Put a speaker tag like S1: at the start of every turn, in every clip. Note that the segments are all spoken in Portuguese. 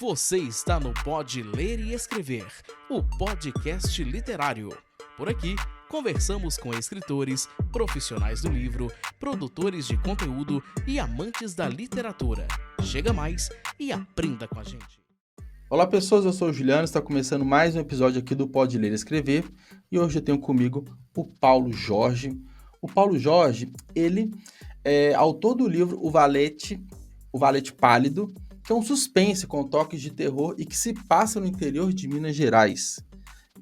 S1: Você está no Pode Ler e Escrever, o podcast literário. Por aqui, conversamos com escritores, profissionais do livro, produtores de conteúdo e amantes da literatura. Chega mais e aprenda com a gente.
S2: Olá pessoas, eu sou o Juliano, está começando mais um episódio aqui do Pode Ler e Escrever e hoje eu tenho comigo o Paulo Jorge. O Paulo Jorge, ele é autor do livro O Valete Pálido, que é um suspense com toques de terror e que se passa no interior de Minas Gerais.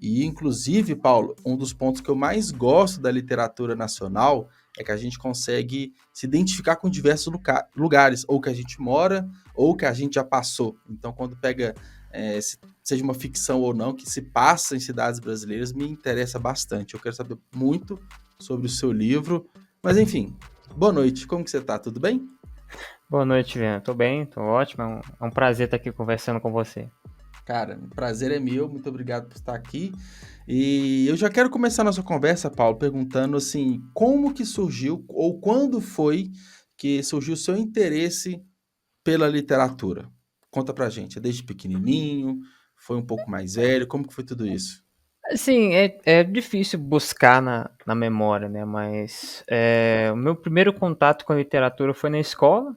S2: E, inclusive, Paulo, um dos pontos que eu mais gosto da literatura nacional é que a gente consegue se identificar com diversos lugares, ou que a gente mora, ou que a gente já passou. Então, quando pega, seja uma ficção ou não, que se passa em cidades brasileiras, me interessa bastante. Eu quero saber muito sobre o seu livro. Mas, enfim, boa noite. Como que você tá? Tudo bem?
S3: Boa noite, Viana. Tô bem, tô ótimo. É um prazer estar aqui conversando com você.
S2: Cara, o prazer é meu, muito obrigado por estar aqui. E eu já quero começar a nossa conversa, Paulo, perguntando assim, como que surgiu ou quando foi que surgiu o seu interesse pela literatura? Conta pra gente, é desde pequenininho, foi um pouco mais velho, como que foi tudo isso?
S3: Assim, é difícil buscar na memória, né? Mas o meu primeiro contato com a literatura foi na escola,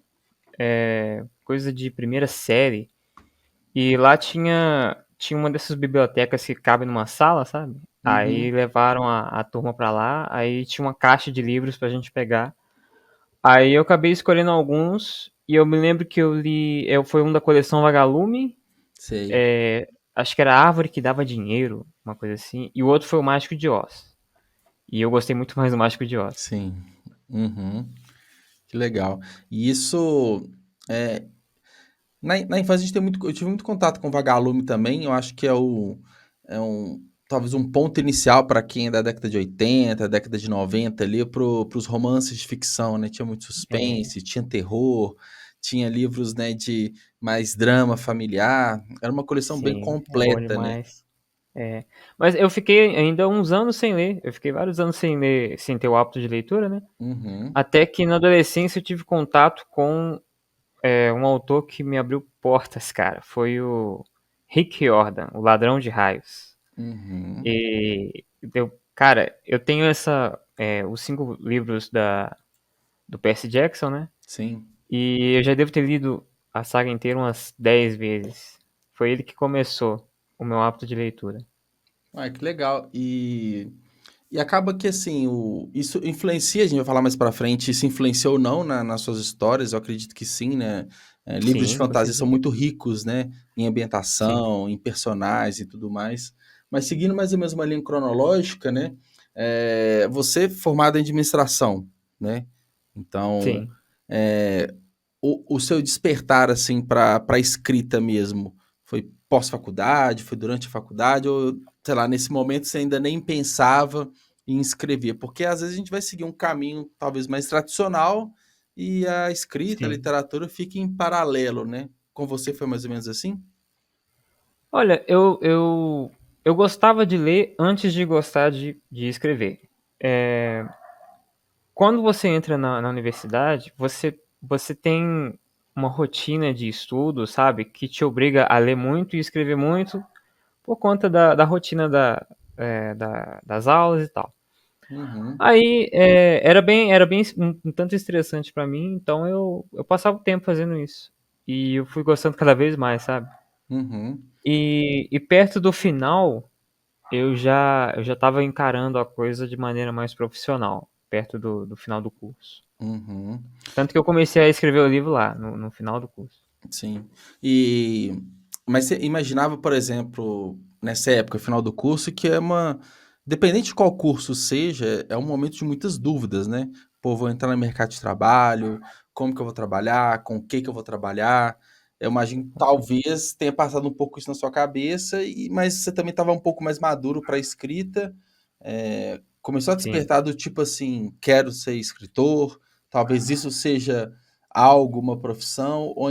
S3: coisa de primeira série. E lá tinha uma dessas bibliotecas que cabe numa sala, sabe? Aí
S2: Uhum,
S3: levaram a turma pra lá, aí tinha uma caixa de livros pra gente pegar. Aí eu acabei escolhendo alguns, e eu me lembro que eu li, foi um da coleção Vagalume.
S2: sei,
S3: É, acho que era a Árvore que Dava Dinheiro, uma coisa assim. E o outro foi o Mágico de Oz. E eu gostei muito mais do Mágico de Oz.
S2: sim, uhum, que legal. E isso, é, na infância a gente tem muito, eu tive muito contato com Vagalume também, eu acho que talvez um ponto inicial para quem é da década de 80, década de 90 ali, para os romances de ficção, né? Tinha muito
S3: É,
S2: suspense, tinha terror, tinha livros, né, de mais drama familiar, era uma coleção bem
S3: sim, é bom
S2: completa, né?
S3: demais. É. Mas eu fiquei ainda uns anos sem ler. Eu fiquei vários anos sem ler, sem ter o hábito de leitura, né?
S2: Uhum,
S3: Até que na adolescência eu tive contato com um autor que me abriu portas, cara. Foi o Rick Riordan, O Ladrão de Raios.
S2: uhum,
S3: E cara, eu tenho os 5 livros do Percy Jackson, né?
S2: sim.
S3: E eu já devo ter lido a saga inteira umas 10 vezes. Foi ele que começou o meu hábito de leitura.
S2: Ah, que legal. E acaba que, assim, isso influencia, a gente vai falar mais pra frente, isso influenciou ou não nas suas histórias, eu acredito que sim, né? Livros de
S3: Sim, com
S2: fantasia são
S3: certeza.
S2: muito ricos, né? Em
S3: Sim,
S2: ambientação, em personagens e tudo mais. Mas seguindo mais ou menos uma linha cronológica, né? Você é formado em administração, né? Então,
S3: sim.
S2: é, o seu despertar, assim, para escrita mesmo, foi pós-faculdade, foi durante a faculdade, ou, sei lá, nesse momento você ainda nem pensava em escrever? Porque às vezes a gente vai seguir um caminho talvez mais tradicional e a escrita, a
S3: Sim.
S2: literatura fica em paralelo, né? Com você foi mais ou menos assim?
S3: Olha, eu gostava de ler antes de gostar de escrever. É, quando você entra na universidade, você tem uma rotina de estudo, sabe? Que te obriga a ler muito e escrever muito por conta da rotina das aulas e tal.
S2: Uhum,
S3: Aí era bem um tanto estressante pra mim, então eu passava o tempo fazendo isso. E eu fui gostando cada vez mais, sabe?
S2: uhum,
S3: E perto do final, eu já tava encarando a coisa de maneira mais profissional, perto do final do curso.
S2: uhum,
S3: Tanto que eu comecei a escrever o livro lá, no final do curso.
S2: sim. E, mas você imaginava, por exemplo, nessa época, final do curso, que dependente de qual curso seja, é um momento de muitas dúvidas, né? Pô, vou entrar no mercado de trabalho, como que eu vou trabalhar, com o que eu vou trabalhar. Eu imagino que
S3: Com certeza.
S2: talvez tenha passado um pouco isso na sua cabeça, mas você também estava um pouco mais maduro para a escrita. Começou a
S3: Sim.
S2: despertar do tipo assim, quero ser escritor, talvez isso seja algo, uma profissão, ou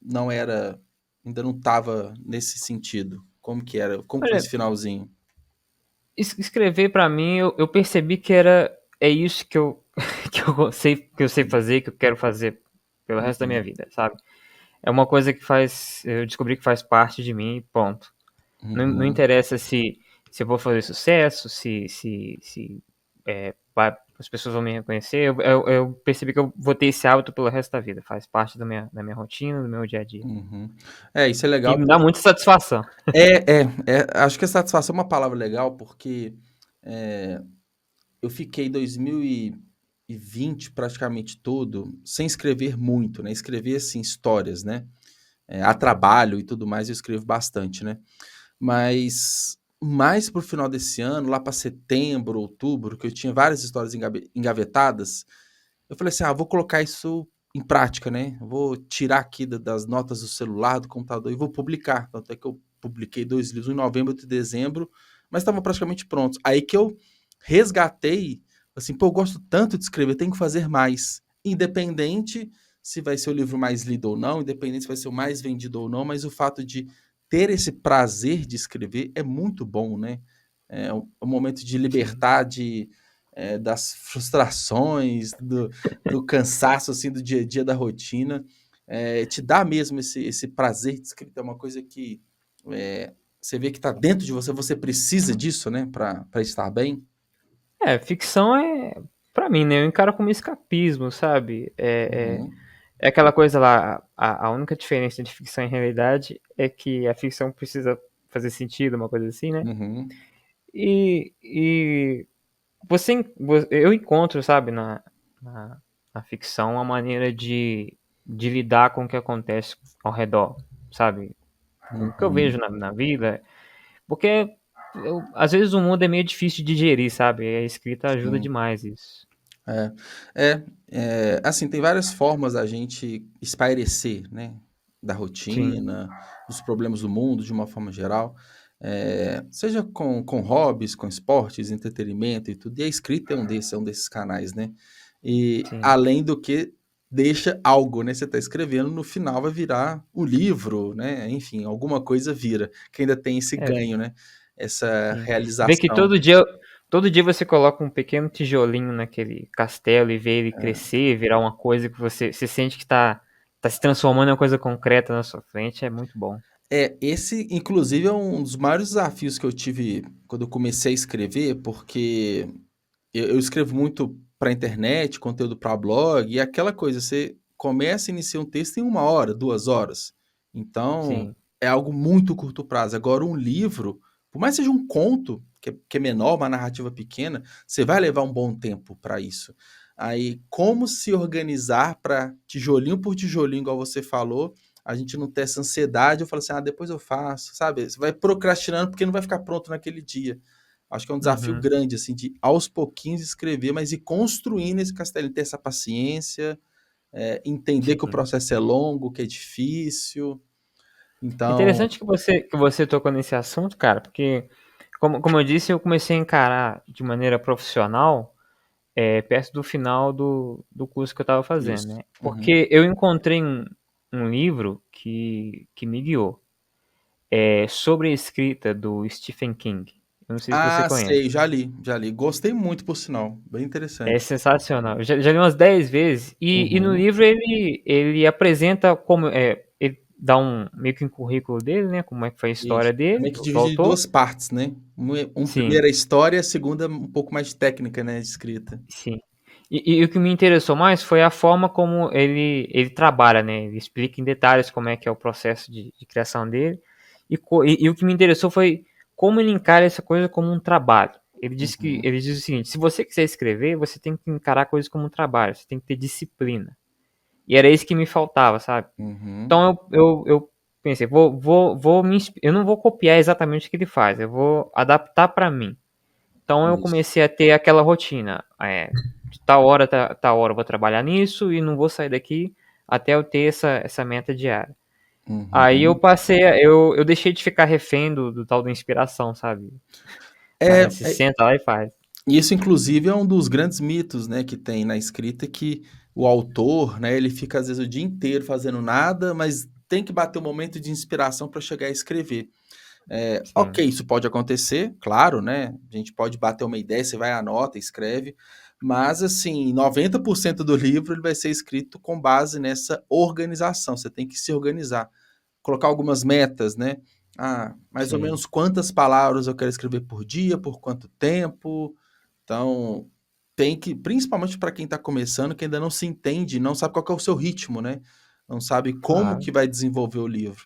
S2: não era, ainda não estava nesse sentido? Como que era? Como foi esse
S3: Olha,
S2: finalzinho?
S3: escrever pra mim, eu percebi que é isso que eu sei fazer, que eu quero fazer pelo resto da minha
S2: Uhum,
S3: vida, sabe? é uma coisa que eu descobri que faz parte de mim e ponto. Não
S2: Uhum,
S3: interessa se eu vou fazer sucesso, as pessoas vão me reconhecer. Eu percebi que eu vou ter esse hábito pelo resto da vida. Faz parte da minha rotina, do meu dia a dia.
S2: uhum. Isso é
S3: E
S2: legal.
S3: me dá muita satisfação.
S2: Acho que satisfação é uma palavra legal, porque é, eu fiquei 2020 praticamente todo sem escrever muito, né? Escrever, assim, histórias, né? A trabalho e tudo mais, eu escrevo bastante, né? Mas mais pro final desse ano, lá para setembro, outubro, que eu tinha várias histórias engavetadas, eu falei assim: vou colocar isso em prática, né? Vou tirar aqui das notas do celular, do computador e vou publicar. Tanto é que eu publiquei 2 livros, um em novembro e outro em dezembro, mas estavam praticamente prontos. Aí que eu resgatei, assim, pô, eu gosto tanto de escrever, tenho que fazer mais. Independente se vai ser o livro mais lido ou não, independente se vai ser o mais vendido ou não, mas o fato de ter esse prazer de escrever é muito bom, né? É um momento de
S3: Sim.
S2: liberdade, das frustrações, do cansaço assim do dia a dia da rotina, te dá mesmo esse prazer de escrita, é uma coisa que você vê que está dentro de você, você precisa disso, né, para estar bem.
S3: Ficção pra mim, né? Eu encaro como escapismo, sabe?
S2: Uhum,
S3: É aquela coisa lá, a única diferença de ficção e realidade é que a ficção precisa fazer sentido, uma coisa assim, né?
S2: uhum,
S3: E eu encontro, sabe, na, na ficção uma maneira de lidar com o que acontece ao redor, sabe? O que eu vejo
S2: uhum.
S3: na vida, porque às vezes o mundo é meio difícil de digerir, sabe? E a escrita ajuda
S2: Sim.
S3: demais isso.
S2: É, assim, tem várias formas da gente espairecer, né, da
S3: Sim,
S2: rotina, dos problemas do mundo de uma forma geral, seja com hobbies, com esportes, entretenimento e tudo, e a escrita é um desses canais, né, e
S3: sim,
S2: além do que deixa algo, né, você está escrevendo, no final vai virar um livro, né, enfim, alguma coisa vira, que ainda tem esse
S3: é,
S2: ganho, né, essa
S3: sim. Ver que
S2: realização.
S3: todo dia você coloca um pequeno tijolinho naquele castelo e vê ele
S2: É.
S3: crescer, virar uma coisa que você sente que tá se transformando em uma coisa concreta na sua frente, é muito bom.
S2: Esse inclusive é um dos maiores desafios que eu tive quando eu comecei a escrever, porque eu escrevo muito para internet, conteúdo para blog, e aquela coisa, você começa e inicia um texto em 1 hora, 2 horas. Então,
S3: Sim,
S2: é algo muito curto prazo. Agora um livro, por mais que seja um conto, que é menor, uma narrativa pequena, você vai levar um bom tempo para isso. Aí, como se organizar para tijolinho por tijolinho, igual você falou, a gente não ter essa ansiedade, eu falo assim: depois eu faço, sabe? Você vai procrastinando porque não vai ficar pronto naquele dia. Acho que é um desafio
S3: uhum,
S2: grande, assim, de aos pouquinhos escrever, mas ir construindo esse castelo, ter essa paciência, entender que o
S3: sim.
S2: processo é longo, que é difícil. Então,
S3: Interessante que você tocou nesse assunto, cara, porque, como eu disse, eu comecei a encarar de maneira profissional perto do final do curso que eu estava fazendo,
S2: isso.
S3: né?
S2: Uhum.
S3: Porque eu encontrei um livro que me guiou, sobre a escrita do Stephen King. Eu não sei se você conhece.
S2: Sei, já li, já li. Gostei muito, por sinal. Bem
S3: É
S2: interessante.
S3: sensacional. Eu já li umas 10 vezes. E no
S2: Uhum.
S3: livro ele apresenta como. Ele dá meio que um currículo dele, né? Como é que foi a
S2: Isso.
S3: história
S2: É
S3: dele,
S2: meio que
S3: do
S2: dividido em
S3: autor.
S2: 2 partes, né.
S3: Sim,
S2: Primeiro é a história, a segunda um pouco mais de técnica, né, de escrita.
S3: sim. E o que me interessou mais foi a forma como ele trabalha, né? Ele explica em detalhes como é que é o processo de criação dele. E o que me interessou foi como ele encara essa coisa como um trabalho.
S2: Uhum.
S3: Ele diz o seguinte: se você quiser escrever, você tem que encarar coisas como um trabalho, você tem que ter disciplina. E era isso que me faltava, sabe?
S2: Uhum.
S3: Então eu pensei, eu não vou copiar exatamente o que ele faz, eu vou adaptar para mim. Então eu
S2: Isso.
S3: comecei a ter aquela rotina, de tal hora, tal hora eu vou trabalhar nisso e não vou sair daqui até eu ter essa meta diária. Aí eu
S2: Uhum.
S3: passei, eu deixei de ficar refém do tal da inspiração, sabe?
S2: É,
S3: Se senta lá e faz.
S2: isso inclusive é um dos grandes mitos, né, que tem na escrita, que o autor, né, ele fica às vezes o dia inteiro fazendo nada, mas tem que bater o momento de inspiração para chegar a escrever.
S3: Sim,
S2: Ok, isso pode acontecer, claro, né? A gente pode bater uma ideia, você vai, anota, escreve, Mas, assim, 90% do livro ele vai ser escrito com base nessa organização. Você tem que se organizar, colocar algumas metas, né? Ah, mais ou
S3: Sim.
S2: menos quantas palavras eu quero escrever por dia, por quanto tempo. Então, tem que, principalmente para quem está começando, que ainda não se entende, não sabe qual que é o seu ritmo, né? Não sabe como
S3: Claro,
S2: que vai desenvolver o livro.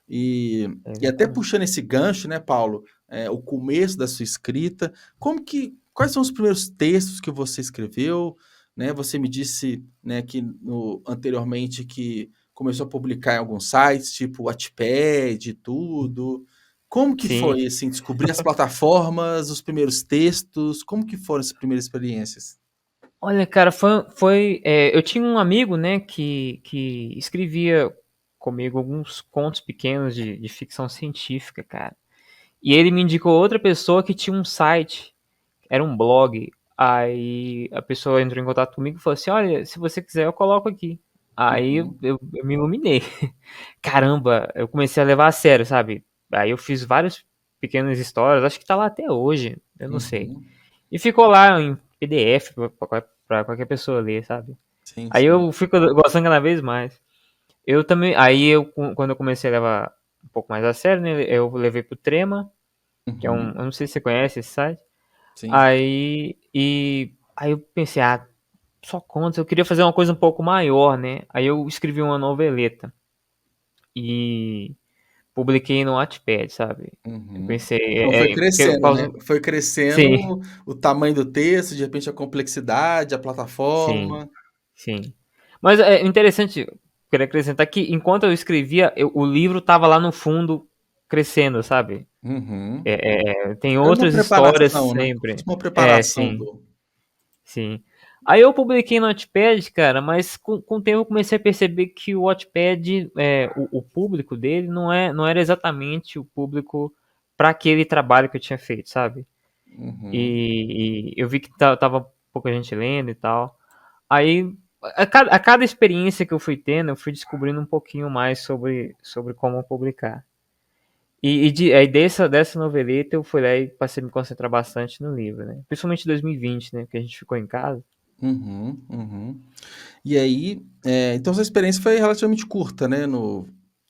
S2: E até
S3: exatamente.
S2: puxando esse gancho, né, Paulo, o começo da sua escrita, quais são os primeiros textos que você escreveu, né? Você me disse, né, que anteriormente que começou a publicar em alguns sites, tipo Wattpad e tudo. Como que
S3: Sim.
S2: foi, assim, descobrir as plataformas, os primeiros textos? Como que foram essas primeiras experiências?
S3: Olha, cara, eu tinha um amigo, né, que escrevia comigo alguns contos pequenos de ficção científica, cara. E ele me indicou outra pessoa que tinha um site, era um blog. Aí a pessoa entrou em contato comigo e falou assim: Olha, se você quiser, eu coloco aqui. Aí eu,
S2: Uhum,
S3: eu, eu me iluminei. Caramba, eu comecei a levar a sério, sabe? Aí eu fiz várias pequenas histórias, acho que tá lá até hoje, eu não sei.
S2: uhum.
S3: E ficou lá em PDF pra qualquer pessoa ler, sabe?
S2: Sim,
S3: Aí
S2: sim.
S3: eu fico gostando cada vez mais. Eu também, quando eu comecei a levar um pouco mais a sério, né, eu levei pro Trema, que é
S2: Uhum,
S3: eu não sei se você conhece esse site.
S2: sim.
S3: Aí eu pensei, só contas, eu queria fazer uma coisa um pouco maior, né? Aí eu escrevi uma noveleta e publiquei no Wattpad, sabe? Eu
S2: Uhum.
S3: pensei,
S2: Então foi
S3: porque
S2: crescendo, né? Foi crescendo
S3: sim,
S2: o tamanho do texto, de repente a complexidade, a
S3: sim,
S2: plataforma.
S3: sim. Mas é interessante, queria acrescentar que enquanto eu escrevia, o livro tava lá no fundo crescendo, sabe?
S2: Uhum.
S3: Tem
S2: Era uma
S3: outras histórias
S2: preparação, né? Como se
S3: sempre.
S2: fosse uma
S3: É,
S2: preparação
S3: sim.
S2: do.
S3: Sim. Aí eu publiquei no Wattpad, cara, mas com o tempo eu comecei a perceber que o Wattpad, o público dele não era exatamente o público para aquele trabalho que eu tinha feito, sabe?
S2: Uhum.
S3: E eu vi que tava pouca gente lendo e tal. Aí, a cada experiência que eu fui tendo, eu fui descobrindo um pouquinho mais sobre como publicar. Aí dessa noveleta eu fui lá e passei a me concentrar bastante no livro, né? Principalmente em 2020, né? Porque a gente ficou em casa.
S2: Uhum. Uhum. E aí, então essa experiência foi relativamente curta, né?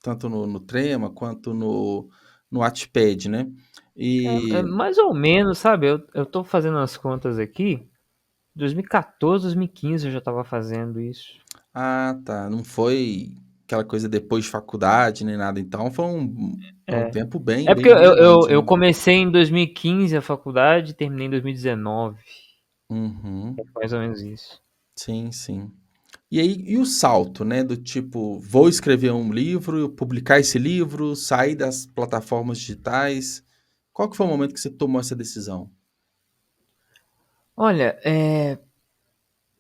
S2: Tanto no Trema quanto no Wattpad, né?
S3: É
S2: E.
S3: mais ou menos, sabe? Eu tô fazendo as contas aqui. 2014, 2015 eu já tava fazendo isso.
S2: Ah, tá. Não foi aquela coisa depois de faculdade nem nada. Então foi um
S3: É.
S2: tempo bem,
S3: É porque
S2: bem, bem grande,
S3: eu
S2: né?
S3: comecei em 2015 a faculdade e terminei em 2019. É
S2: Uhum.
S3: mais ou menos isso.
S2: Sim, sim. E aí, e o salto, né? Do tipo, vou escrever um livro, publicar esse livro, sair das plataformas digitais. Qual que foi o momento que você tomou essa decisão?
S3: Olha,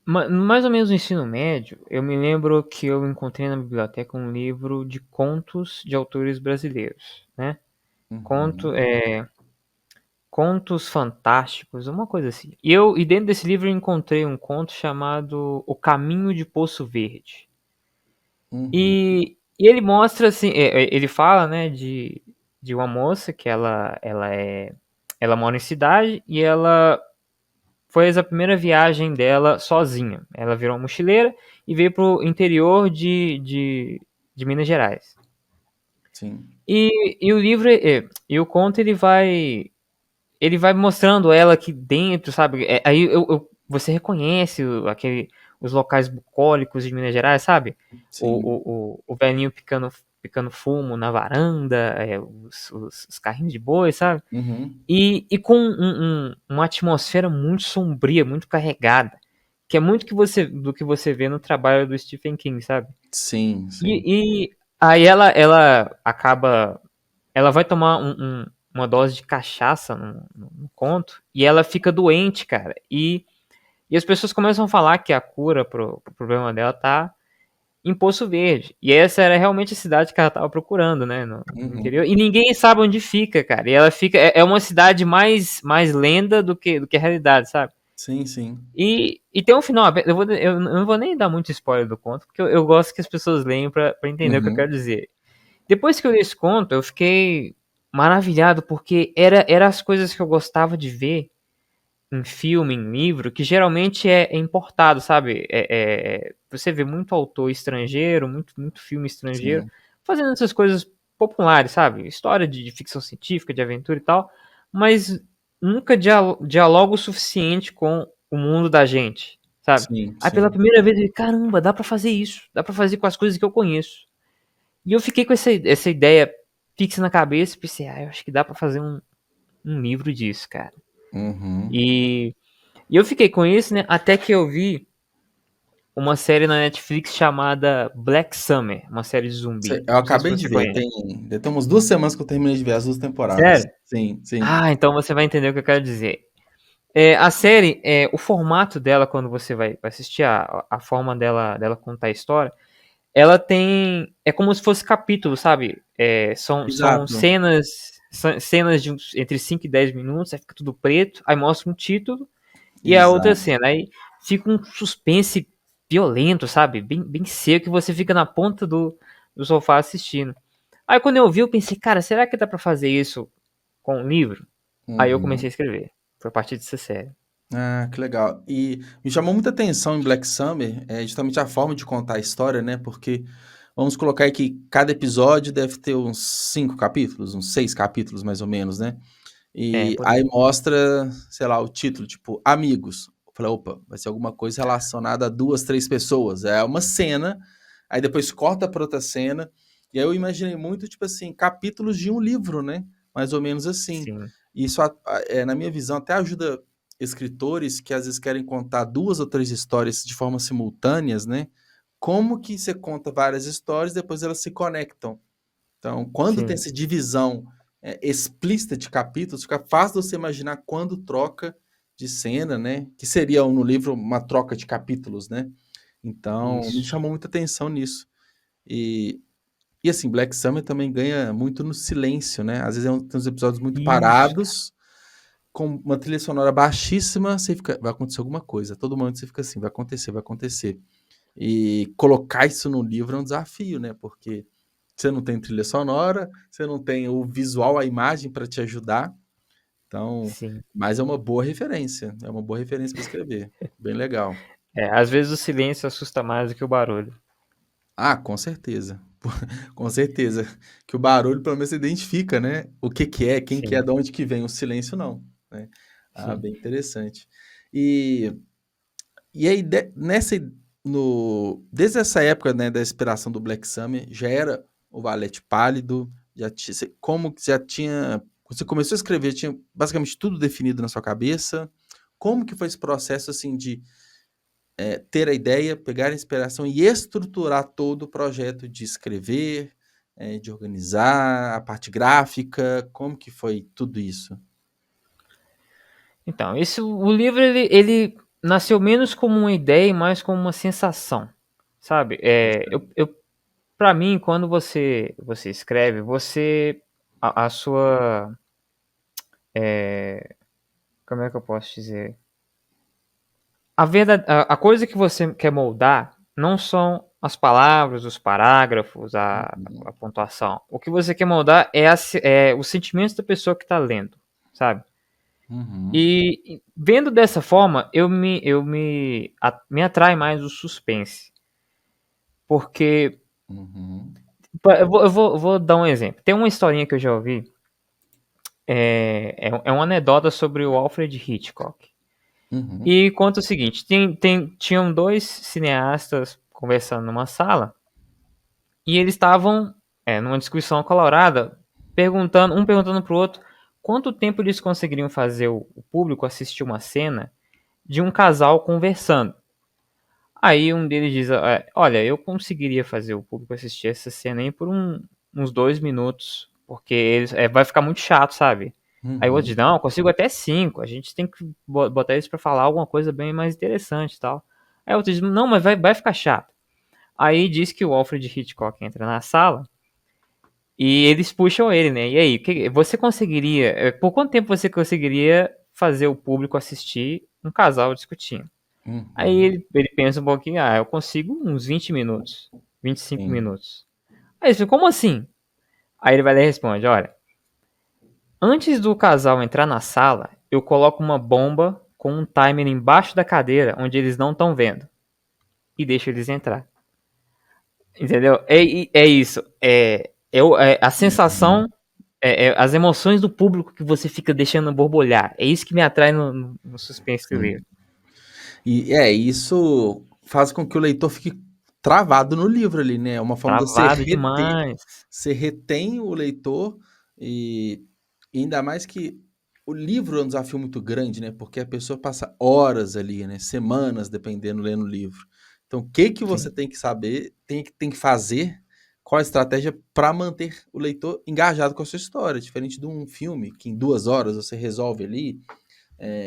S3: mais ou menos no ensino médio, eu me lembro que eu encontrei na biblioteca um livro de contos de autores brasileiros, né? Conto,
S2: Uhum,
S3: é, Contos Fantásticos, uma coisa assim. E dentro desse livro eu encontrei um conto chamado O Caminho de Poço Verde.
S2: uhum,
S3: E ele mostra assim, ele fala, né, de uma moça que ela mora em cidade e ela fez a primeira viagem dela sozinha. Ela virou uma mochileira e veio pro interior de Minas Gerais.
S2: sim.
S3: E o livro, e o conto ele vai mostrando ela aqui dentro, sabe? Aí você reconhece os locais bucólicos de Minas Gerais, sabe?
S2: Sim.
S3: O velhinho picando fumo na varanda, os carrinhos de boi, sabe?
S2: Uhum.
S3: E com uma atmosfera muito sombria, muito carregada, que é muito do que você vê no trabalho do Stephen King, sabe?
S2: Sim, sim.
S3: E aí ela vai tomar uma dose de cachaça no conto e ela fica doente, cara. E as pessoas começam a falar que a cura pro problema dela tá em Poço Verde. E essa era realmente a cidade que ela tava procurando, né, no interior.
S2: Uhum.
S3: E ninguém sabe onde fica, cara. E ela fica. É uma cidade mais lenda do que a realidade, sabe?
S2: Sim, sim.
S3: E tem um final aberto. Eu não vou nem dar muito spoiler do conto, porque eu gosto que as pessoas leiam pra entender o que eu quero
S2: Uhum.
S3: dizer. Depois que eu li esse conto, eu fiquei maravilhado, porque era as coisas que eu gostava de ver em filme, em livro, que geralmente é importado, sabe? Você vê muito autor estrangeiro, muito filme estrangeiro,
S2: Sim,
S3: fazendo essas coisas populares, sabe? História de ficção científica, de aventura e tal, mas nunca dialoga o suficiente com o mundo da gente, sabe?
S2: sim,
S3: Aí pela
S2: sim.
S3: primeira vez eu falei, caramba, dá pra fazer isso, dá pra fazer com as coisas que eu conheço. E eu fiquei com essa ideia fixa na cabeça e pensei, eu acho que dá pra fazer um livro disso, cara.
S2: Uhum.
S3: E eu fiquei com isso, né? Até que eu vi uma série na Netflix chamada Black Summer, uma série de zumbi.
S2: Eu
S3: Não sei se
S2: acabei de
S3: você
S2: ver,
S3: conhece.
S2: tem umas 2 semanas que eu terminei de ver as 2 temporadas.
S3: Sério?
S2: Sim, sim.
S3: Ah, então você vai entender o que eu quero dizer. A série, o formato dela, quando você vai assistir, a forma dela contar a história, ela tem. É como se fosse capítulo, sabe? São
S2: Exato.
S3: cenas de entre 5 e 10 minutos, aí fica tudo preto, aí mostra um título e a outra
S2: Exato.
S3: cena. Aí fica um suspense violento, sabe? Bem seco, que você fica na ponta do sofá assistindo. Aí quando eu vi, eu pensei, cara, será que dá pra fazer isso com um livro? Aí eu comecei a
S2: Uhum.
S3: escrever. Foi a partir dessa série.
S2: Ah, que legal. E me chamou muita atenção em Black Summer, justamente a forma de contar a história, né? Porque vamos colocar aí que cada episódio deve ter uns 5 capítulos, uns 6 capítulos mais ou menos, né? E
S3: Por
S2: aí
S3: aí.
S2: mostra, sei lá, o título, tipo, Amigos. Eu falei, opa, vai ser alguma coisa relacionada a 2, 3 pessoas. É uma cena, aí depois corta para outra cena. E aí eu imaginei muito, tipo assim, capítulos de um livro, né? Mais ou menos assim.
S3: Sim,
S2: E isso, na minha visão, até ajuda escritores que às vezes querem contar 2 ou 3 histórias de forma simultâneas, né? Como que você conta várias histórias, depois elas se conectam. Então, quando tem
S3: sim.
S2: essa divisão explícita de capítulos, fica fácil de você imaginar quando troca de cena, né? Que seria no livro uma troca de capítulos, né? Então, me
S3: Isso.
S2: chamou muita atenção nisso. E, e assim, Black Summer também ganha muito no silêncio, né? Às vezes tem uns episódios muito
S3: Isso, cara.
S2: parados, com uma trilha sonora baixíssima, você fica, vai acontecer alguma coisa. A todo momento você fica assim, vai acontecer, vai acontecer. E colocar isso no livro é um desafio, né? Porque você não tem trilha sonora, você não tem o visual, a imagem para te ajudar. Então,
S3: Sim.
S2: mas é uma boa referência para escrever. Bem legal.
S3: Às vezes o silêncio assusta mais do que o barulho.
S2: Ah, com certeza. Com certeza. Que o barulho, pelo menos, você identifica, né? O que que é, quem que é,
S3: Sim,
S2: de onde que vem. O silêncio, não. Né? Ah,
S3: sim.
S2: bem interessante. E, e aí, desde essa época, né, da inspiração do Black Summer, já era o Valete Pálido, como que já tinha, você começou a escrever, tinha basicamente tudo definido na sua cabeça. Como que foi esse processo, assim, de ter a ideia, pegar a inspiração e estruturar todo o projeto de escrever, de organizar, a parte gráfica, como que foi tudo isso?
S3: Então, o livro ele nasceu menos como uma ideia e mais como uma sensação, sabe? Para mim, quando você escreve, a sua, como é que eu posso dizer? A coisa que você quer moldar não são as palavras, os parágrafos,
S2: Uhum,
S3: a pontuação. O que você quer moldar é os sentimentos da pessoa que está lendo, sabe?
S2: uhum,
S3: E vendo dessa forma, me atrai mais o suspense. Porque,
S2: uhum,
S3: eu vou dar um exemplo. Tem uma historinha que eu já ouvi, é uma anedota sobre o Alfred Hitchcock.
S2: uhum,
S3: E conta o seguinte: tinham dois cineastas conversando numa sala e eles estavam numa discussão acalorada, um perguntando pro outro quanto tempo eles conseguiriam fazer o público assistir uma cena de um casal conversando. Aí um deles diz: olha, eu conseguiria fazer o público assistir essa cena aí por uns 2 minutos, porque vai ficar muito chato, sabe? Aí o outro
S2: uhum,
S3: diz: não, eu consigo até 5, a gente tem que botar eles pra falar alguma coisa bem mais interessante e tal. Aí o outro diz: não, mas vai ficar chato. Aí diz que o Alfred Hitchcock entra na sala e eles puxam ele, né? E aí, você conseguiria, por quanto tempo você conseguiria fazer o público assistir um casal discutindo? Aí
S2: uhum,
S3: ele pensa um pouquinho, eu consigo uns 20 minutos, 25
S2: sim,
S3: minutos. Aí ele fala, como assim? Aí ele vai lá e responde, olha, antes do casal entrar na sala, eu coloco uma bomba com um timer embaixo da cadeira, onde eles não estão vendo, e deixo eles entrar. Entendeu? É isso. A
S2: Uhum.
S3: sensação, as emoções do público que você fica deixando borbulhar. É isso que me atrai no suspense do
S2: Sim.
S3: livro.
S2: E isso faz com que o leitor fique travado no livro ali, né? É uma forma de você
S3: Travado
S2: reter,
S3: demais.
S2: você retém o leitor e ainda mais que o livro é um desafio muito grande, né? Porque a pessoa passa horas ali, né? Semanas, dependendo, lendo o livro. Então, o que que você
S3: Sim,
S2: tem que saber, tem que fazer, qual a estratégia para manter o leitor engajado com a sua história, diferente de um filme que em 2 horas você resolve ali,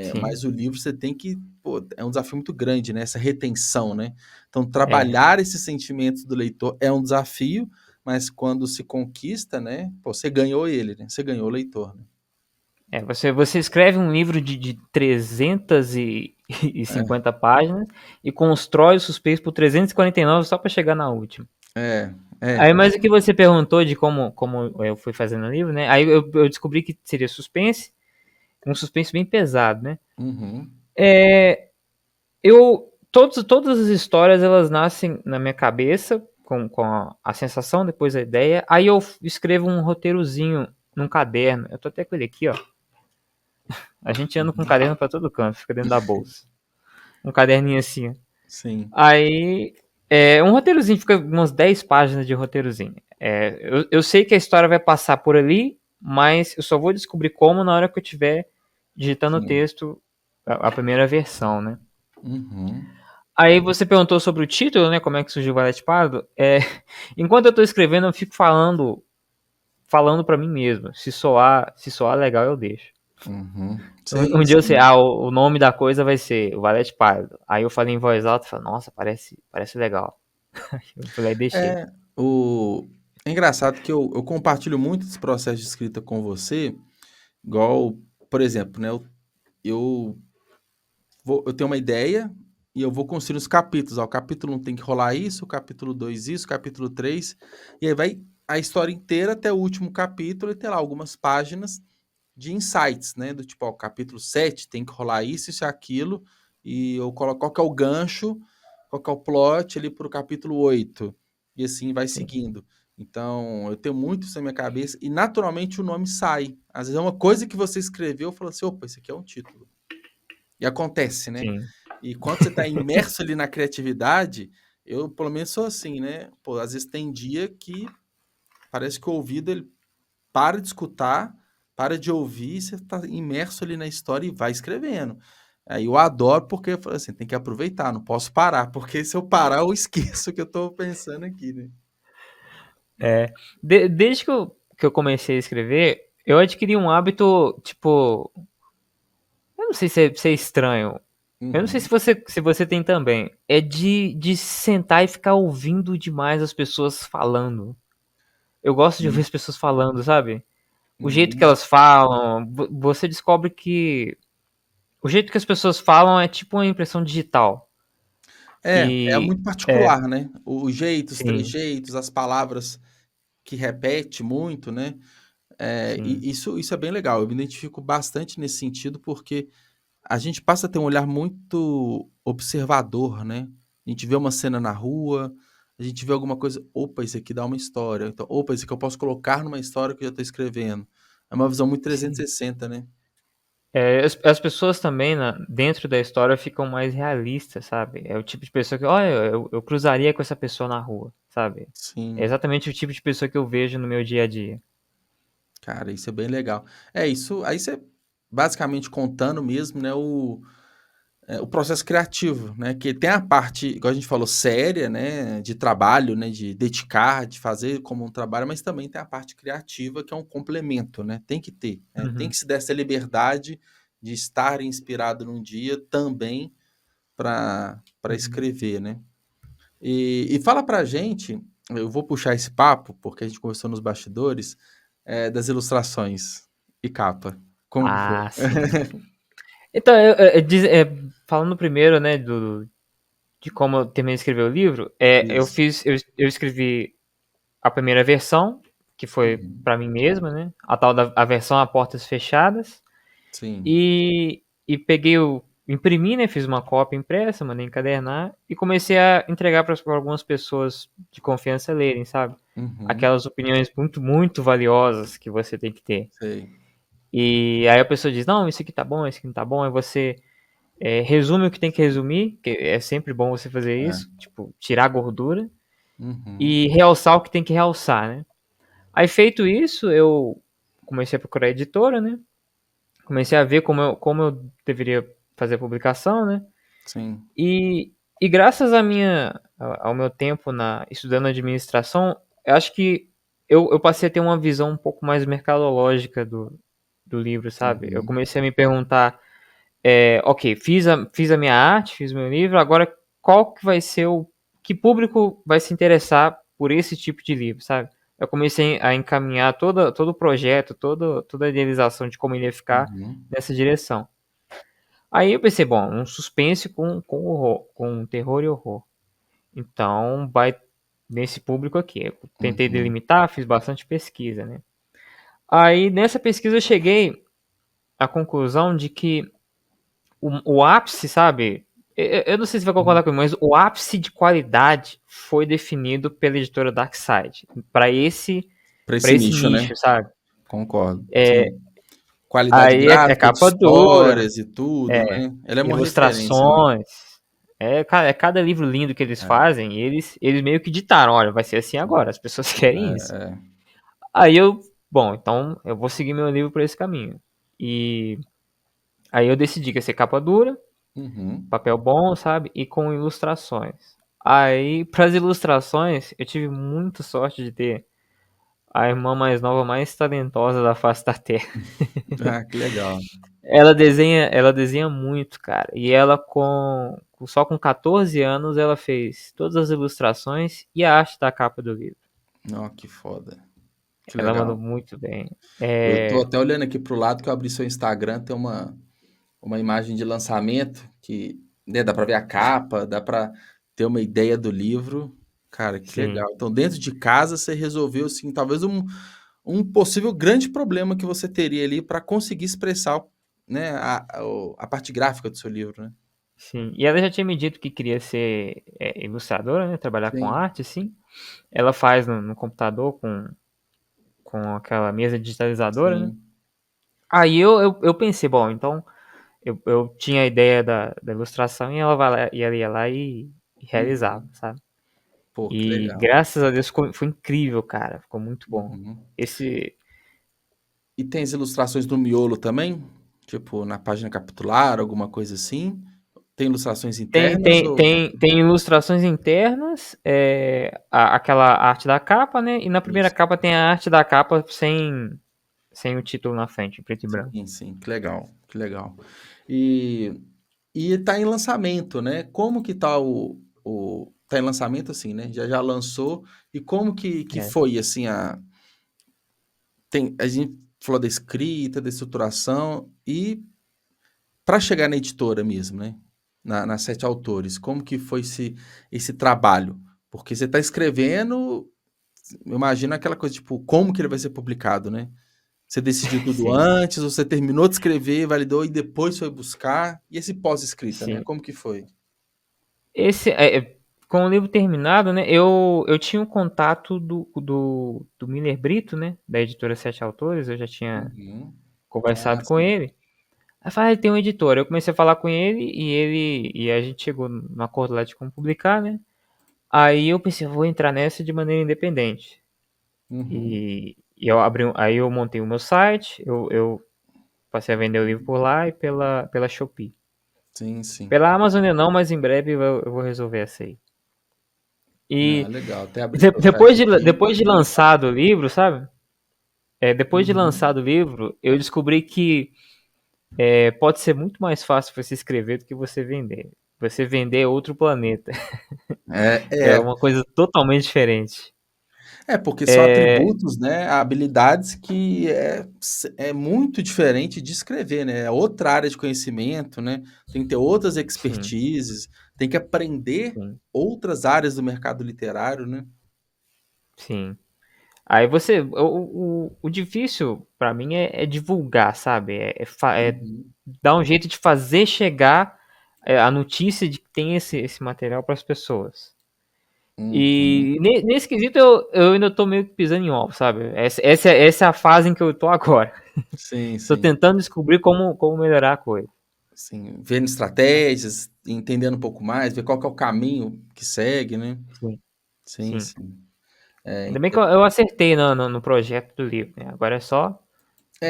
S3: sim.
S2: mas o livro você tem que, pô, é um desafio muito grande, né? Essa retenção, né? Então,
S3: É.
S2: trabalhar esses sentimentos do leitor é um desafio, mas quando se conquista, né? Pô, você ganhou ele, né? Você ganhou o leitor, né?
S3: Você escreve um livro de 350 páginas e constrói o suspense por 349 só para chegar na última.
S2: É, é.
S3: Aí, mas o que você perguntou de como eu fui fazendo o livro, né? Aí eu descobri que seria suspense, um suspense bem pesado, né?
S2: Uhum,
S3: É, todas as histórias elas nascem na minha cabeça com a sensação, depois a ideia. Aí eu escrevo um roteirozinho num caderno. Eu tô até com ele aqui, ó. A gente anda com um
S2: uhum.
S3: caderno pra todo canto, fica dentro da bolsa. Um caderninho assim, ó.
S2: Sim.
S3: Aí, um roteirozinho, fica umas 10 páginas de roteirozinho. Eu sei que a história vai passar por ali, mas eu só vou descobrir como na hora que eu estiver digitando o
S2: Sim.
S3: texto, a primeira versão, né?
S2: Uhum.
S3: Aí você perguntou sobre o título, né? Como é que surgiu o Valete Pardo? Enquanto eu tô escrevendo, eu fico falando para mim mesmo. Se soar legal, eu deixo.
S2: Uhum.
S3: Um
S2: Sim,
S3: dia eu sei,
S2: sim.
S3: o nome da coisa vai ser o Valete Pardo. Aí eu falei em voz alta e falei, nossa, parece legal. Eu falei, deixei.
S2: É, o... é engraçado que eu compartilho muito esse processo de escrita com você, igual, por exemplo, né? Eu eu tenho uma ideia e eu vou construir os capítulos. Ó, o capítulo 1 tem que rolar isso, o capítulo 2 isso, o capítulo 3 e aí vai a história inteira até o último capítulo e tem lá algumas páginas de insights, né? Do tipo, ó, o capítulo 7 tem que rolar isso e aquilo, e eu coloco qual que é o gancho, qual que é o plot ali pro capítulo 8 e assim vai
S3: Sim,
S2: seguindo. Então, eu tenho muito isso na minha cabeça, e naturalmente o nome sai. Às vezes é uma coisa que você escreveu, eu falo assim, opa, isso aqui é um título. E acontece, né?
S3: sim.
S2: E quando você está imerso ali na criatividade, eu pelo menos sou assim, né? Pô, às vezes tem dia que parece que o ouvido ele para de escutar, para de ouvir, você está imerso ali na história e vai escrevendo. Aí eu adoro porque eu falo assim, tem que aproveitar, não posso parar, porque se eu parar eu esqueço o que eu estou pensando aqui, né?
S3: Desde que eu comecei a escrever, eu adquiri um hábito, tipo, eu não sei se é estranho. Eu não sei se
S2: Uhum,
S3: você tem também. É de sentar e ficar ouvindo demais as pessoas falando. Eu gosto de ouvir
S2: sim,
S3: as pessoas falando, sabe? O jeito que
S2: uhum.
S3: elas falam, você descobre que o jeito que as pessoas falam é tipo uma impressão digital.
S2: É
S3: E
S2: muito particular, né? O jeito, os
S3: sim,
S2: trejeitos, as palavras que repete muito, né?
S3: sim,
S2: E isso é bem legal. Eu me identifico bastante nesse sentido, porque a gente passa a ter um olhar muito observador, né? A gente vê uma cena na rua, a gente vê alguma coisa, opa, isso aqui dá uma história. Então, opa, isso aqui eu posso colocar numa história que eu já estou escrevendo. É uma visão muito
S3: sim.
S2: 360, né?
S3: As pessoas também dentro da história ficam mais realistas, sabe? É o tipo de pessoa que, olha, eu cruzaria com essa pessoa na rua, sabe? É
S2: Sim,
S3: exatamente o tipo de pessoa que eu vejo no meu dia a dia.
S2: cara, isso é bem legal. É isso, aí você basicamente contando mesmo, né, o processo criativo, né? Que tem a parte, igual a gente falou, séria, né? De trabalho, né? De dedicar, de fazer como um trabalho, mas também tem a parte criativa, que é um complemento, né? Tem que ter, né? Tem
S3: Uhum,
S2: que se dar essa liberdade de estar inspirado num dia também para
S3: uhum.
S2: escrever, né? E fala pra gente, eu vou puxar esse papo, porque a gente conversou nos bastidores, das ilustrações e capa. Como que foi?
S3: Ah, sim. Então, falando primeiro, né, de como eu terminei de escrever o livro,
S2: Isso.
S3: eu escrevi a primeira versão, que foi
S2: Uhum.
S3: pra mim mesma, né, a tal da a versão a portas fechadas,
S2: Sim.
S3: e peguei imprimi, né? Fiz uma cópia impressa, mandei encadernar e comecei a entregar para algumas pessoas de confiança lerem, sabe?
S2: Uhum.
S3: Aquelas opiniões muito, muito valiosas que você tem que ter.
S2: Sei.
S3: E aí a pessoa diz, não, isso aqui tá bom, isso aqui não tá bom. Aí você resume o que tem que resumir, que é sempre bom você fazer
S2: É.
S3: isso, tipo, tirar a gordura
S2: Uhum.
S3: e realçar o que tem que realçar, né? Aí feito isso, eu comecei a procurar editora, né? Comecei a ver como eu deveria fazer a publicação, né?
S2: Sim.
S3: E graças ao meu tempo estudando administração, eu acho que eu passei a ter uma visão um pouco mais mercadológica do livro, sabe? Eu
S2: Uhum.
S3: comecei a me perguntar, ok, fiz a minha arte, fiz o meu livro, agora qual que vai ser que público vai se interessar por esse tipo de livro, sabe? Eu comecei a encaminhar todo o projeto, toda a idealização de como ele ia ficar
S2: Uhum.
S3: nessa direção. Aí eu pensei, bom, um suspense com horror, com terror e horror. Então vai nesse público aqui. Eu tentei
S2: Uhum.
S3: delimitar, fiz bastante pesquisa, né? Aí nessa pesquisa eu cheguei à conclusão de que o ápice, sabe? Eu não sei se vai
S2: Uhum.
S3: concordar comigo, mas o ápice de qualidade foi definido pela editora Darkside para esse
S2: Para
S3: para
S2: esse
S3: esse
S2: nicho, né?
S3: nicho, sabe?
S2: Concordo. Sim. Qualidade
S3: Aí é
S2: gráfica, de
S3: capa dura,
S2: histórias e tudo, né? Ela é uma referência, né?
S3: ilustrações. É cada livro lindo que eles
S2: É,
S3: fazem, eles meio que ditaram, olha, vai ser assim agora, as pessoas querem isso.
S2: é.
S3: Aí bom, então eu vou seguir meu livro por esse caminho. E aí eu decidi que ia ser capa dura,
S2: Uhum.
S3: papel bom, sabe? E com ilustrações. Aí, para as ilustrações, eu tive muita sorte de ter a irmã mais nova, mais talentosa da face da Terra.
S2: Ah, que legal.
S3: Ela desenha muito, cara. E ela só com 14 anos ela fez todas as ilustrações e a arte da capa do livro.
S2: Ó, que foda. Que
S3: Ela mandou
S2: legal.
S3: muito bem.
S2: Eu tô até olhando aqui pro lado que eu abri seu Instagram, tem uma imagem de lançamento que, né, dá para ver a capa, dá para ter uma ideia do livro. Cara, que
S3: Sim,
S2: legal. Então, dentro de casa, você resolveu, assim, talvez um possível grande problema que você teria ali para conseguir expressar, né, a parte gráfica do seu livro, né?
S3: sim. E ela já tinha me dito que queria ser ilustradora, né? Trabalhar com
S2: Sim,
S3: arte, sim. Ela faz no computador com aquela mesa digitalizadora, né?
S2: sim.
S3: Aí eu pensei, bom, então eu tinha a ideia da ilustração e ela ia lá e realizava,
S2: Uhum.
S3: sabe?
S2: Pô, que
S3: E
S2: legal.
S3: graças a Deus foi incrível, cara. Ficou muito bom.
S2: Uhum.
S3: Esse
S2: E tem as ilustrações do miolo também? Tipo, na página capitular, alguma coisa assim? Tem ilustrações
S3: tem,
S2: internas
S3: tem,
S2: ou...
S3: tem, tem ilustrações internas, aquela arte da capa, né? E na primeira
S2: Isso.
S3: capa tem a arte da capa sem o título na frente, em preto e branco.
S2: Sim, sim, que legal, que legal. E, e tá em lançamento, né? Como que tá tá em lançamento assim, né? Já lançou. E como que
S3: É,
S2: foi, assim, a gente falou da escrita, da estruturação, e para chegar na editora mesmo, né? Nas Sete Autores, como que foi esse trabalho? Porque você tá escrevendo, eu imagino aquela coisa, tipo, como que ele vai ser publicado, né? Você decidiu tudo
S3: sim,
S2: antes, ou você terminou de escrever, validou e depois foi buscar? E esse pós-escrita, né?
S3: sim.
S2: Como que foi?
S3: Esse, com o livro terminado, né? Eu tinha um contato do Miller Brito, né? Da editora Sete Autores, eu já tinha
S2: Uhum. Ah,
S3: conversado com
S2: sim.
S3: ele. Aí falei, ele tem um editor. Eu comecei a falar com ele e a gente chegou no acordo lá de como publicar, né? Aí eu pensei, eu vou entrar nessa de maneira independente.
S2: Uhum.
S3: E aí eu montei o meu site, eu passei a vender o livro por lá e pela Shopee.
S2: Sim, sim.
S3: Pela Amazon eu não, mas em breve eu vou resolver essa aí.
S2: Ah,
S3: E
S2: legal. Até abrir seu
S3: depois
S2: site
S3: de,
S2: aqui.
S3: depois de lançado o livro, sabe? Depois de
S2: Uhum.
S3: lançado o livro, eu descobri que pode ser muito mais fácil você escrever do que você vender. Você vender é outro planeta.
S2: É,
S3: É
S2: é,
S3: uma coisa totalmente diferente.
S2: porque são
S3: É,
S2: atributos, né? Habilidades que é muito diferente de escrever, né? É outra área de conhecimento, né? Tem que ter outras
S3: sim,
S2: expertises, tem que aprender
S3: sim,
S2: outras áreas do mercado literário, né?
S3: sim. Aí você. O difícil pra mim é divulgar, sabe? É
S2: Uhum.
S3: dar um jeito de fazer chegar a notícia de que tem esse material pras pessoas.
S2: Uhum.
S3: E nesse quesito eu ainda tô meio que pisando em ovos, sabe? Essa é a fase em que eu tô agora.
S2: Sim,
S3: Tô
S2: sim.
S3: tentando descobrir como melhorar a coisa.
S2: Sim, vendo estratégias, entendendo um pouco mais, ver qual que é o caminho que segue, né?
S3: Sim,
S2: Sim,
S3: sim.
S2: sim. É,
S3: Ainda bem que eu acertei no projeto do livro, né? Agora é só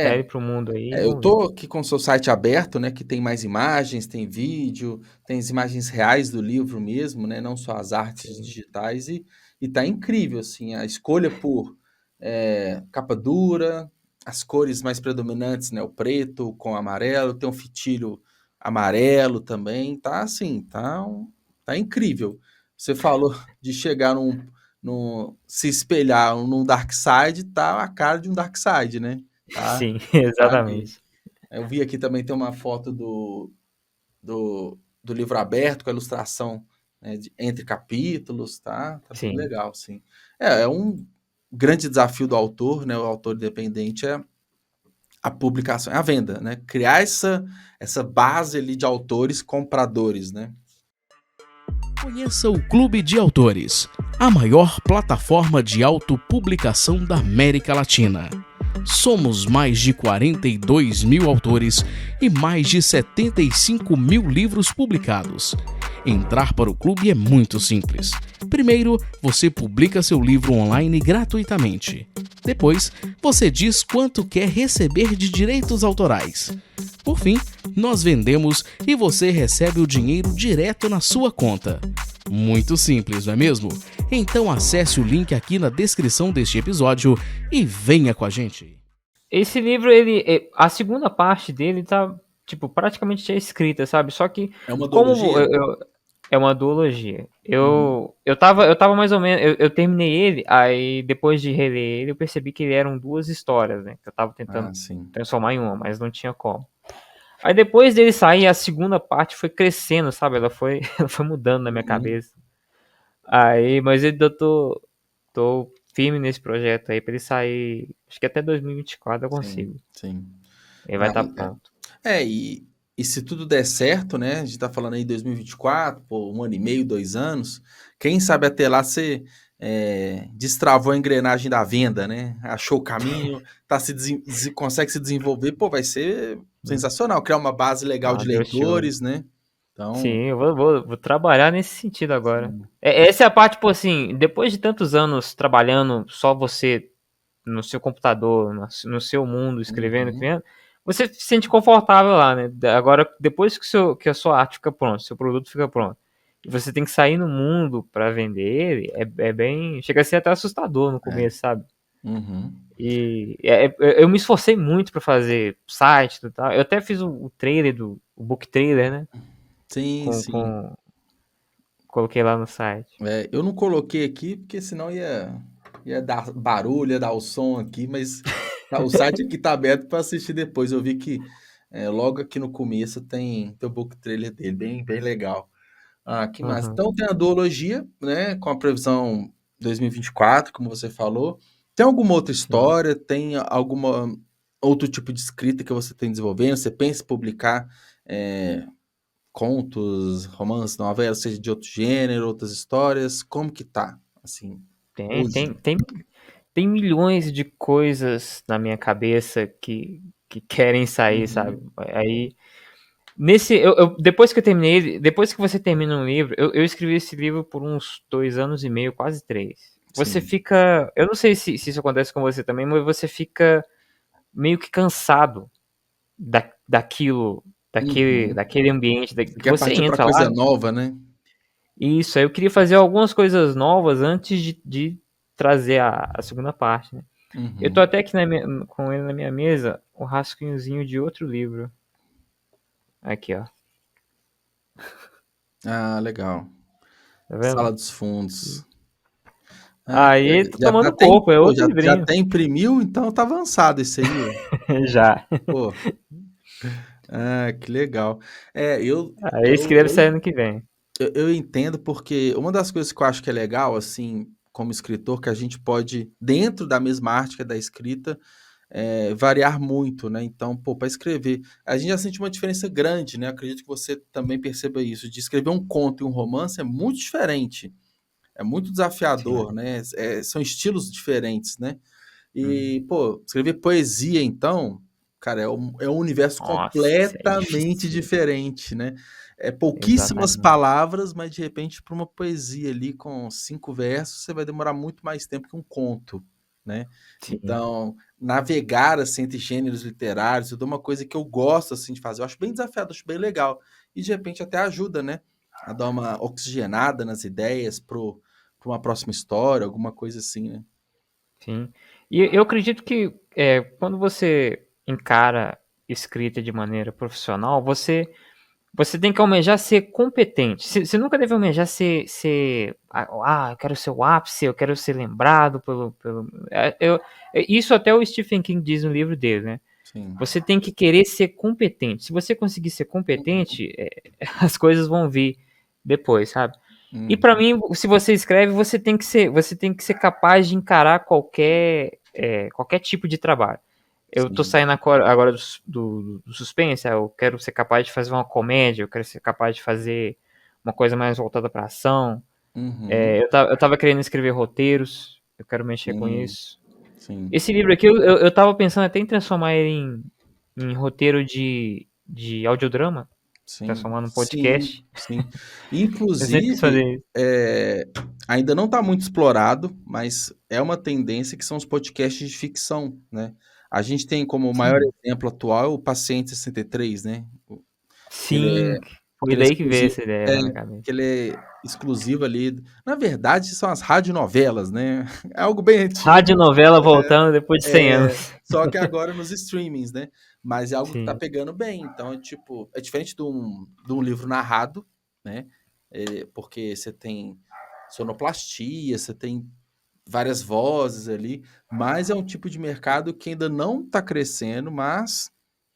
S3: dar
S2: é,
S3: ele pro mundo aí e
S2: eu
S3: vamos ver.
S2: tô aqui com o seu site aberto, né, que tem mais imagens, tem vídeo, tem as imagens reais do livro mesmo, né, não só as artes
S3: Sim,
S2: digitais, e tá incrível, assim, a escolha por capa dura, as cores mais predominantes, né, o preto com amarelo, tem um fitilho amarelo também, tá assim, tá incrível. Você falou de chegar se espelhar num Dark Side, tá a cara de um Dark Side, né? Tá,
S3: sim,
S2: tá mesmo.
S3: exatamente.
S2: Eu vi aqui também tem uma foto do livro aberto com a ilustração, né, entre capítulos, tá? Tá bem
S3: Sim,
S2: legal, sim. É um grande desafio do autor, né? O autor independente é a publicação, é a venda, né? Criar essa base ali de autores compradores, né?
S1: Conheça o Clube de Autores, a maior plataforma de autopublicação da América Latina. Somos mais de 42 mil autores e mais de 75 mil livros publicados. Entrar para o clube é muito simples. Primeiro, você publica seu livro online gratuitamente. Depois, você diz quanto quer receber de direitos autorais. Por fim, nós vendemos e você recebe o dinheiro direto na sua conta. Muito simples, não é mesmo? Então acesse o link aqui na descrição deste episódio e venha com a gente.
S3: esse livro, a segunda parte dele tá, tipo, praticamente já escrita, sabe? Só que,
S2: É uma
S3: como
S2: duologia?
S3: é uma duologia,
S2: Uhum.
S3: eu tava mais ou menos, eu terminei ele, aí depois de reler ele, eu percebi que ele eram duas histórias, né? Que eu tava tentando
S2: Ah, sim.
S3: transformar em uma, mas não tinha como. Aí depois dele sair, a segunda parte foi crescendo, sabe? Ela foi, ela foi mudando na minha
S2: Uhum.
S3: cabeça. Aí, mas tô firme nesse projeto aí pra ele sair. Acho que até 2024 eu
S2: Sim,
S3: consigo.
S2: sim.
S3: Ele vai
S2: Ah,
S3: estar pronto.
S2: e se tudo der certo, né? A gente tá falando aí 2024, pô, um ano e meio, 2 anos. Quem sabe até lá você destravou a engrenagem da venda, né? Achou o caminho, consegue se desenvolver, pô, vai ser sensacional. Criar uma base legal
S3: Ah,
S2: de
S3: Deus te ouça.
S2: leitores, né? Então,
S3: Sim, eu vou trabalhar nesse sentido agora.
S2: sim.
S3: Essa é a parte, tipo assim, depois de tantos anos trabalhando só você no seu computador, no seu mundo, escrevendo,
S2: Uhum,
S3: criando, você se sente confortável lá, né? Agora, depois que a sua arte fica pronta, seu produto fica pronto, e você tem que sair no mundo para vender ele, é bem. Chega a ser até assustador no
S2: é,
S3: começo, sabe?
S2: uhum.
S3: E eu me esforcei muito para fazer site e tal. Eu até fiz o trailer o book trailer, né?
S2: Sim,
S3: Com,
S2: sim.
S3: com, coloquei lá no site.
S2: Eu não coloquei aqui porque senão ia dar barulho, ia dar o som aqui, mas o site aqui tá aberto para assistir depois. Eu vi que logo aqui no começo tem o book trailer dele, bem, bem legal. Ah, que massa.
S3: Uhum,
S2: Então tem a duologia, né, com a previsão 2024, como você falou. Tem alguma outra
S3: sim.
S2: história? Tem alguma outro tipo de escrita que você tem desenvolvendo? Você pensa em publicar contos, romances, novelas, seja de outro gênero, outras histórias? Como que tá, assim,
S3: Tem,
S2: hoje?
S3: tem, tem, tem milhões de coisas na minha cabeça que querem sair, sabe?
S2: Uhum,
S3: Aí, depois que eu terminei, depois que você termina um livro, eu escrevi esse livro por uns 2 anos e meio, quase 3. Você
S2: sim.
S3: fica, eu não sei se isso acontece com você também, mas você fica meio que cansado daquilo,
S2: Uhum.
S3: daquele ambiente,
S2: Você
S3: que
S2: quer
S3: você
S2: partir para
S3: entra lá.
S2: coisa nova, né?
S3: Isso, aí eu queria fazer algumas coisas novas antes de trazer a segunda parte, né? Eu tô
S2: Uhum.
S3: até aqui com ele na minha mesa, o rascunhozinho de outro livro. Aqui, ó.
S2: Ah, legal.
S3: Tá
S2: Sala
S3: vendo?
S2: dos fundos. Ah,
S3: Aí tô
S2: já tá
S3: tomando
S2: até,
S3: corpo, é
S2: pô,
S3: outro
S2: já
S3: livrinho.
S2: até imprimiu, então tá avançado isso aí.
S3: Já.
S2: Pô, que legal.
S3: Aí esse que deve sair ano que vem.
S2: Eu entendo porque uma das coisas que eu acho que é legal, assim, como escritor, que a gente pode, dentro da mesma arte que é da escrita, variar muito, né? Então, pô, para escrever, a gente já sente uma diferença grande, né? Acredito que você também perceba isso. De escrever um conto e um romance é muito diferente, é muito
S3: Sim.
S2: desafiador, né? São estilos diferentes, né?
S3: Uhum.
S2: E, pô, escrever poesia, então, cara, é um universo
S3: Nossa, é
S2: completamente
S3: difícil.
S2: diferente, né? É pouquíssimas
S3: Exatamente.
S2: palavras, mas de repente, para uma poesia ali com 5 versos, você vai demorar muito mais tempo que um conto, né?
S3: Sim.
S2: Então, navegar assim, entre gêneros literários, é uma coisa que eu gosto assim, de fazer. Eu acho bem desafiado, acho bem legal. E de repente até ajuda, né? A dar uma oxigenada nas ideias para uma próxima história, alguma coisa assim, né?
S3: Sim. E eu acredito que quando você encara escrita de maneira profissional, você tem que almejar ser competente. Você nunca deve almejar eu quero ser o ápice, eu quero ser lembrado pelo isso até o Stephen King diz no livro dele, né?
S2: Sim.
S3: Você tem que querer ser competente. Se você conseguir ser
S2: Uhum,
S3: competente, as coisas vão vir depois, sabe? E
S2: uhum,
S3: pra mim, se você escreve, você tem que ser capaz de encarar qualquer tipo de trabalho. Eu tô
S2: sim.
S3: saindo agora do suspense, eu quero ser capaz de fazer uma comédia, eu quero ser capaz de fazer uma coisa mais voltada pra ação.
S2: Uhum,
S3: Eu tava querendo escrever roteiros, eu quero mexer com
S2: sim,
S3: isso.
S2: sim,
S3: Esse livro aqui, eu tava pensando até em transformar ele em roteiro de audiodrama,
S2: sim,
S3: transformar num
S2: sim,
S3: podcast.
S2: sim.
S3: Eu sempre quis
S2: Inclusive,
S3: fazer isso.
S2: ainda não está muito explorado, mas é uma tendência que são os podcasts de ficção, né? A gente tem como maior
S3: Sim.
S2: exemplo atual o Paciente 63, né? Que ele
S3: Sim,
S2: que
S3: foi
S2: ele é
S3: daí que veio
S2: exclusivo,
S3: essa ideia
S2: é,
S3: na minha cabeça.
S2: que ele é exclusivo ali. Na verdade, são as radionovelas, né? É algo bem antigo.
S3: Radionovela voltando depois de 100 anos.
S2: Só que agora nos streamings, né? Mas é algo que tá
S3: Sim,
S2: pegando bem. Então, tipo, é diferente de um livro narrado, né? Porque você tem sonoplastia, você tem várias vozes ali, mas é um tipo de mercado que ainda não está crescendo, mas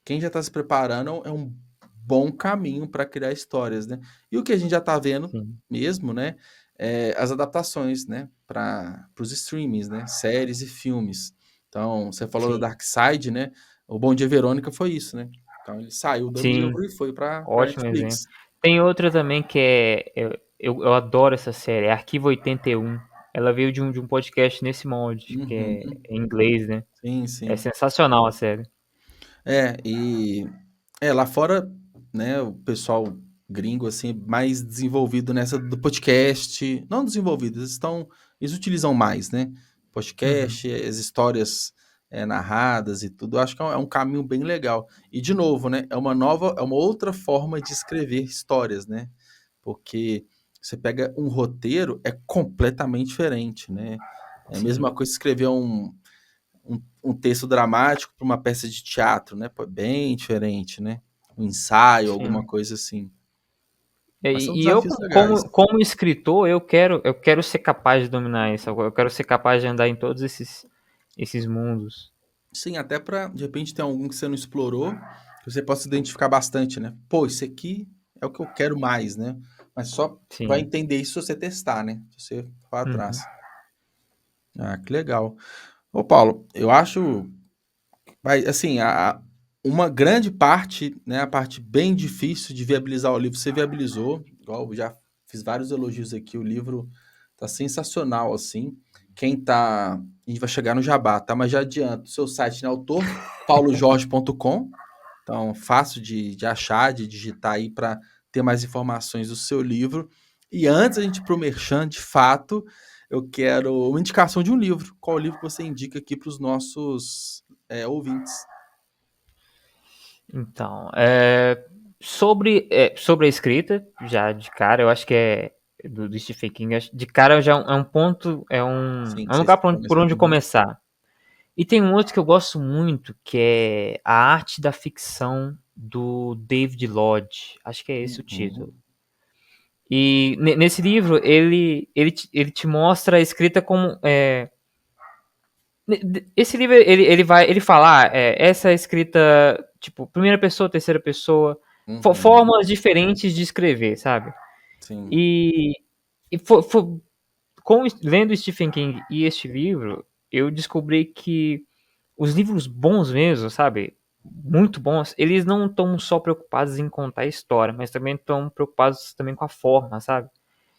S2: quem já está se preparando é um bom caminho para criar histórias, né? E o que a gente já está vendo
S3: sim,
S2: mesmo, né? As adaptações, né? Para os streamings, né? Séries e filmes. Então, você falou da
S3: sim,
S2: Dark Side, né? O Bom Dia Verônica foi isso, né? Então, ele saiu do
S3: sim,
S2: livro e foi para
S3: ótimo exemplo.
S2: Netflix.
S3: Tem outra também que eu adoro essa série, é Arquivo 81. Ela veio de um podcast nesse molde, que é
S2: Uhum.
S3: em inglês, né?
S2: Sim,
S3: É
S2: sim.
S3: sensacional a série.
S2: E lá fora, né, o pessoal gringo assim mais desenvolvido nessa do podcast, não desenvolvido, eles utilizam mais, né?
S3: Uhum,
S2: Podcast, as histórias narradas e tudo, eu acho que é um caminho bem legal. E de novo, né, é uma outra forma de escrever histórias, né? Porque você pega um roteiro é completamente diferente, né? É a mesma
S3: sim,
S2: coisa que escrever um texto dramático para uma peça de teatro, né? Pô, é bem diferente, né? Um ensaio, alguma
S3: sim.
S2: coisa assim. Mas são
S3: E eu,
S2: desafios legais.
S3: como escritor, eu quero ser capaz de dominar isso. Eu quero ser capaz de andar em todos esses mundos.
S2: Sim, até para, de repente, ter algum que você não explorou, que você possa identificar bastante, né? Pô, isso aqui é o que eu quero mais, né? Mas só vai
S3: Sim.
S2: entender isso se você testar, né? Se você for atrás.
S3: Uhum.
S2: Ah, que legal. Ô, Paulo, eu acho, assim, uma grande parte, né, a parte bem difícil de viabilizar o livro, você viabilizou, igual eu já fiz vários elogios aqui, o livro tá sensacional, assim. A gente vai chegar no jabá, tá? Mas já adianto, o seu site, né, autorpaulojorge.com, então fácil de achar, de digitar aí para ter mais informações do seu livro. E antes a gente ir pro merchan, de fato, eu quero uma indicação de um livro. Qual livro que você indica aqui para os nossos ouvintes?
S3: Então, sobre a escrita, já de cara, eu acho que é do Stephen King, de cara já é um ponto,
S2: Sim,
S3: é
S2: que
S3: um
S2: você
S3: lugar
S2: citou, mas
S3: por onde
S2: uhum,
S3: começar. E tem um outro que eu gosto muito, que é A Arte da Ficção, do David Lodge. Acho que é esse o título.
S2: uhum,
S3: E nesse livro, ele te mostra a escrita como. Esse livro, ele fala, essa é a escrita, tipo, primeira pessoa, terceira pessoa,
S2: uhum,
S3: formas diferentes de escrever, sabe?
S2: sim,
S3: E, e lendo Stephen King e este livro, eu descobri que os livros bons mesmo, sabe? Muito bons, eles não estão só preocupados em contar a história, mas também estão preocupados também com a forma, sabe?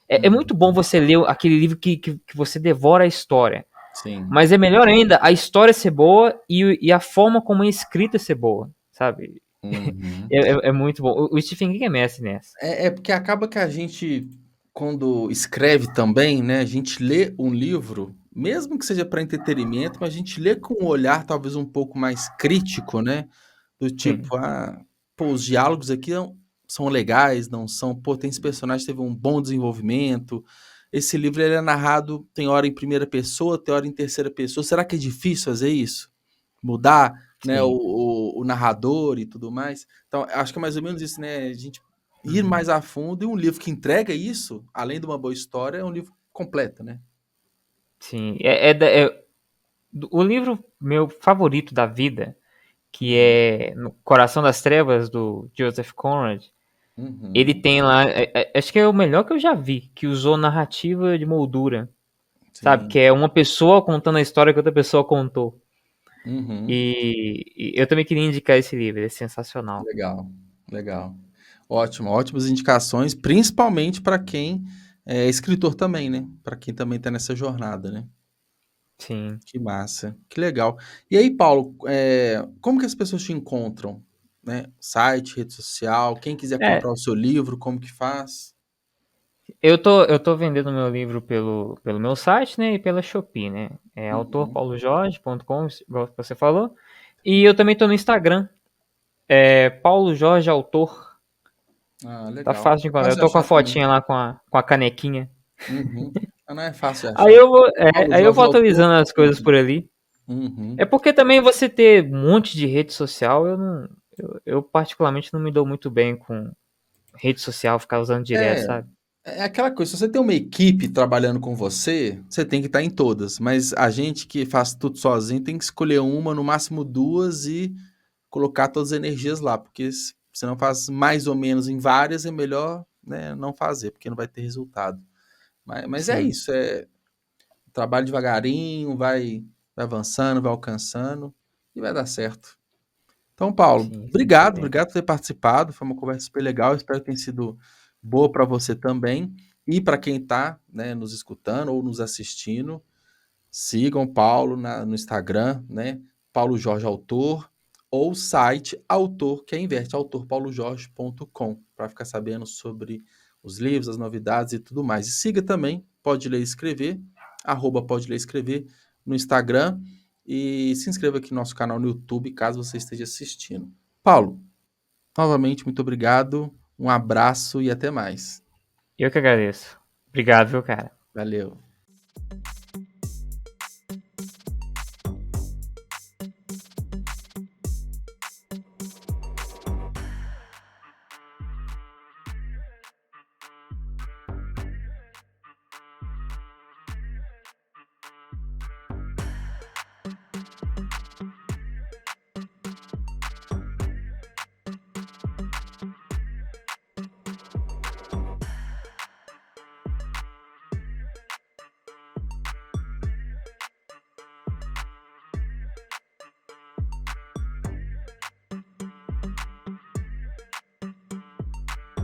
S3: É
S2: Uhum.
S3: muito bom você ler aquele livro que você devora a história.
S2: Sim.
S3: Mas é melhor ainda a história ser boa e a forma como é escrita ser boa, sabe?
S2: Uhum.
S3: É muito bom. O Stephen King é mestre nessa.
S2: É porque acaba que a gente, quando escreve também, né, a gente lê um livro, mesmo que seja para entretenimento, mas a gente lê com um olhar talvez um pouco mais crítico, né? Do
S3: Sim,
S2: tipo, pô, os diálogos aqui são legais, não são, pô, tem esse personagem que teve um bom desenvolvimento. Esse livro ele é narrado, tem hora em primeira pessoa, tem hora em terceira pessoa. Será que é difícil fazer isso? Mudar, né,
S3: sim.
S2: o narrador e tudo mais? Então, acho que é mais ou menos isso, né? A gente ir
S3: Uhum.
S2: mais a fundo e um livro que entrega isso, além de uma boa história, é um livro completo, né?
S3: Sim. O livro meu favorito da vida, que
S2: Uhum,
S3: é No Coração das Trevas, do Joseph Conrad, ele
S2: uhum,
S3: tem lá, acho que é o melhor que eu já vi, que usou narrativa de moldura, sabe? Que
S2: sim.
S3: é uma pessoa contando a história que outra pessoa contou.
S2: Uhum.
S3: E eu também queria indicar esse livro, ele é sensacional.
S2: Legal, legal. Ótimo, ótimas indicações, principalmente para quem é escritor também, né? Para quem também está nessa jornada, né?
S3: Sim.
S2: Que massa, que legal. E aí, Paulo, como que as pessoas te encontram, né? Site, rede social, quem quiser comprar
S3: É,
S2: o seu livro, como que faz?
S3: eu tô vendendo meu livro pelo meu site, né, e pela Shopee, né? É
S2: Uhum.
S3: autorpaulojorge.com, igual você falou. E eu também tô no Instagram, Paulo Jorge Autor.
S2: Ah,
S3: Tá
S2: legal.
S3: fácil de
S2: É
S3: encontrar. Eu
S2: fácil de
S3: tô com a
S2: achar também.
S3: fotinha lá com a canequinha.
S2: Uhum. Ah, não é fácil de
S3: Aí
S2: achar.
S3: eu vou,
S2: Paulo
S3: aí eu
S2: Jorge
S3: vou
S2: Autor.
S3: atualizando as coisas por ali. É
S2: Uhum.
S3: porque também você ter um monte de rede social, eu particularmente não me dou muito bem com rede social, ficar usando direto,
S2: É,
S3: sabe?
S2: é aquela coisa, se você tem uma equipe trabalhando com você, você tem que estar em todas, mas a gente que faz tudo sozinho tem que escolher uma, no máximo duas e colocar todas as energias lá, porque se você não faz mais ou menos em várias, é melhor, né, não fazer, porque não vai ter resultado. Mas é
S3: Sim,
S2: isso, trabalho devagarinho, vai avançando, vai alcançando e vai dar certo. Então, Paulo,
S3: sim, sim,
S2: obrigado,
S3: também.
S2: obrigado por ter participado. Foi uma conversa super legal. Espero que tenha sido boa para você também e para quem está, né, nos escutando ou nos assistindo. Sigam o Paulo no Instagram, né? Paulo Jorge Autor, ou o site Autor, que é inverte, autorpaulojorge.com, para ficar sabendo sobre os livros, as novidades e tudo mais. E siga também Pode Ler e Escrever, Pode Ler e Escrever no Instagram. E se inscreva aqui no nosso canal no YouTube, caso você esteja assistindo. Paulo, novamente, muito obrigado, um abraço e até mais.
S3: Eu que agradeço. Obrigado, viu, cara?
S2: Valeu.